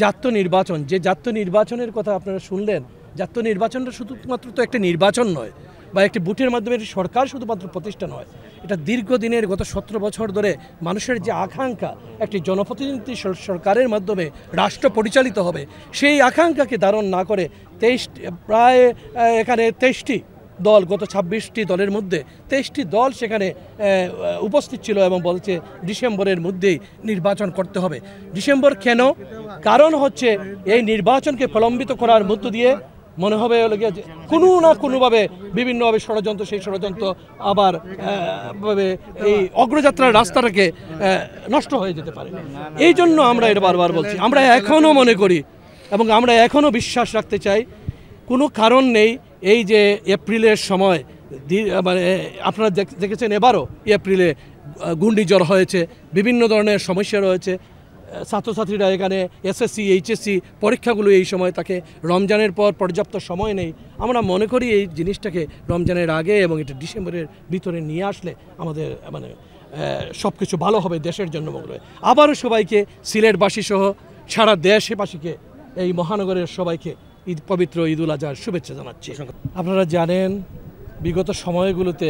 জাতীয় নির্বাচন, যে জাতীয় নির্বাচনের কথা আপনারা শুনলেন, জাতীয় নির্বাচনটা শুধুমাত্র তো একটা নির্বাচন নয় বা একটি বুথের মাধ্যমে একটি সরকার শুধুমাত্র প্রতিষ্ঠা নয়, এটা দীর্ঘদিনের গত 17 বছর ধরে মানুষের যে আকাঙ্ক্ষা একটি জনপ্রতিনিধি সরকারের মাধ্যমে রাষ্ট্র পরিচালিত হবে, সেই আকাঙ্ক্ষাকে ধারণ না করে প্রায় এখানে 23টি দল, গত 26টি দলের মধ্যে 23টি দল সেখানে উপস্থিত ছিল এবং বলছে ডিসেম্বরের মধ্যেই নির্বাচন করতে হবে। ডিসেম্বর কেন? কারণ হচ্ছে এই নির্বাচনকে প্রলম্বিত করার মধ্য দিয়ে মনে হবে কোনো না কোনোভাবে বিভিন্নভাবে ষড়যন্ত্র, সেই ষড়যন্ত্র আবার এই অগ্রযাত্রার রাস্তাটাকে নষ্ট হয়ে যেতে পারে। এই জন্য আমরা এটা বারবার বলছি, আমরা এখনও মনে করি এবং আমরা এখনও বিশ্বাস রাখতে চাই, কোনো কারণ নেই এই যে এপ্রিলের সময় মানে আপনারা দেখেছেন এবারও এপ্রিলে ঘূর্ণিঝড় হয়েছে, বিভিন্ন ধরনের সমস্যা রয়েছে। ছাত্রছাত্রীরা এখানে এসএসসি এইচএসসি পরীক্ষাগুলো এই সময় থাকে, রমজানের পর পর্যাপ্ত সময় নেই। আমরা মনে করি এই জিনিসটাকে রমজানের আগে এবং এটা ডিসেম্বরের ভিতরে নিয়ে আসলে আমাদের মানে সব কিছু ভালো হবে দেশের জন্য মনে হয়। আবারও সবাইকে, সিলেটবাসী সহ সারা দেশবাসীকে, এই মহানগরের সবাইকে পবিত্র ঈদুল আজহার শুভেচ্ছা জানাচ্ছি। আপনারা জানেন বিগত সময়গুলোতে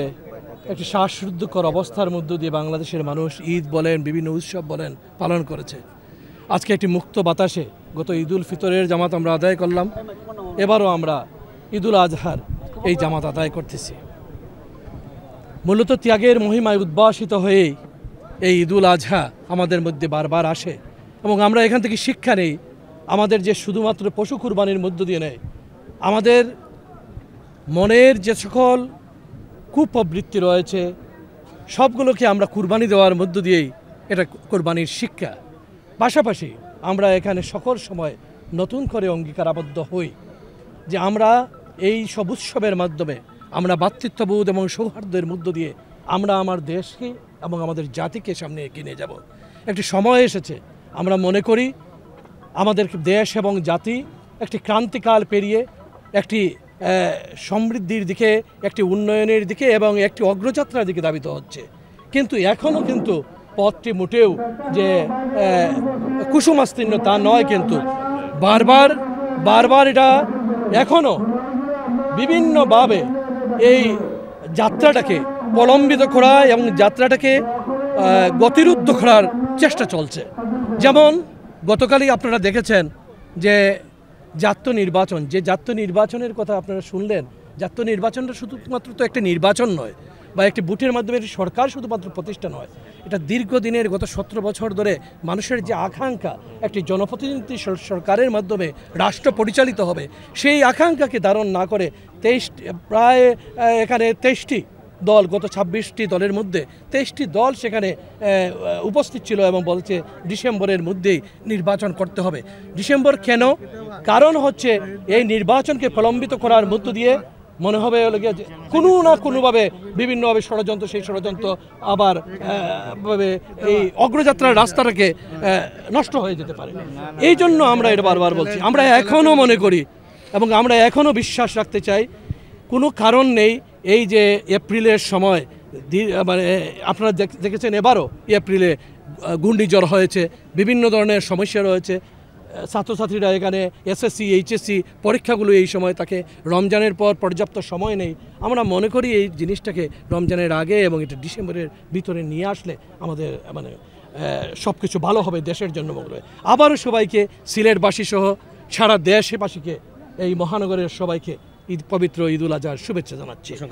একটি শ্বাসরুদ্ধকর অবস্থার মধ্য দিয়ে বাংলাদেশের মানুষ ঈদ বলেন, বিভিন্ন উৎসব বলেন পালন করেছে। আজকে একটি মুক্ত বাতাসে গত ঈদুল ফিতরের জামাত আমরা আদায় করলাম, এবারও আমরা ঈদুল আজহার এই জামাত আদায় করতেছি। মূলত ত্যাগের মহিমায় উদ্ভাসিত হয়েই এই ঈদুল আজহা আমাদের মধ্যে বারবার আসে এবং আমরা এখান থেকে শিক্ষা নেই। আমাদের যে শুধুমাত্র পশু কুরবানির মধ্য দিয়ে নেয়, আমাদের মনের যে সকল কুপ্রবৃত্তি রয়েছে সবগুলোকে আমরা কুরবানি দেওয়ার মধ্য দিয়েই এটা কুরবানির শিক্ষা। পাশাপাশি আমরা এখানে সকল সময় নতুন করে অঙ্গীকারাবদ্ধ হই যে আমরা এই সব উৎসবের মাধ্যমে আমরা ভ্রাতৃত্ববোধ এবং সৌহার্দ্যের মধ্য দিয়ে আমরা আমার দেশকে এবং আমাদের জাতিকে সামনে এগিয়ে নিয়ে যাব। একটি সময় এসেছে, আমরা মনে করি আমাদের দেশ এবং জাতি একটি ক্রান্তিকাল পেরিয়ে একটি সমৃদ্ধির দিকে, একটি উন্নয়নের দিকে এবং একটি অগ্রযাত্রার দিকে ধাবিত হচ্ছে। কিন্তু এখনও কিন্তু পথটি মোটেও যে কুসুমাস্তীর্ণ তা নয়, কিন্তু বারবার এটা এখনও বিভিন্নভাবে এই যাত্রাটাকে প্রলম্বিত করা এবং যাত্রাটাকে গতিরুদ্ধ করার চেষ্টা চলছে। যেমন গতকালই আপনারা দেখেছেন যে জাতীয় নির্বাচন, যে জাতীয় নির্বাচনের কথা আপনারা শুনলেন, জাতীয় নির্বাচনটা শুধুমাত্র তো একটা নির্বাচন নয় বা একটি বুথের মাধ্যমে একটি সরকার শুধুমাত্র প্রতিষ্ঠা নয়, এটা দীর্ঘদিনের গত 17 বছর ধরে মানুষের যে আকাঙ্ক্ষা একটি জনপ্রতিনিধি সরকারের মাধ্যমে রাষ্ট্র পরিচালিত হবে, সেই আকাঙ্ক্ষাকে ধারণ না করে প্রায় এখানে 23টি দল, গত 26টি দলের মধ্যে 23টি দল সেখানে উপস্থিত ছিল এবং বলছে ডিসেম্বরের মধ্যেই নির্বাচন করতে হবে। ডিসেম্বর কেন? কারণ হচ্ছে এই নির্বাচনকে প্রলম্বিত করার মধ্য দিয়ে মনে হবে কোনো না কোনোভাবে বিভিন্নভাবে ষড়যন্ত্র, সেই ষড়যন্ত্র আবার এই অগ্রযাত্রার রাস্তাটাকে নষ্ট হয়ে যেতে পারে। এই জন্য আমরা এটা বারবার বলছি, আমরা এখনও মনে করি এবং আমরা এখনও বিশ্বাস রাখতে চাই, কোনো কারণ নেই এই যে এপ্রিলের সময় মানে আপনারা দেখেছেন এবারও এপ্রিলে ঘূর্ণিঝড় হয়েছে, বিভিন্ন ধরনের সমস্যা রয়েছে। ছাত্রছাত্রীরা এখানে এসএসসি এইচএসসি পরীক্ষাগুলো এই সময় থাকে, রমজানের পর পর্যাপ্ত সময় নেই। আমরা মনে করি এই জিনিসটাকে রমজানের আগে এবং এটা ডিসেম্বরের ভিতরে নিয়ে আসলে আমাদের মানে সব কিছু ভালো হবে দেশের জন্য মনে হয়। আবারও সবাইকে, সিলেটবাসী সহ সারা দেশবাসীকে, এই মহানগরের সবাইকে পবিত্র ঈদুল আজহার শুভেচ্ছা জানাচ্ছি।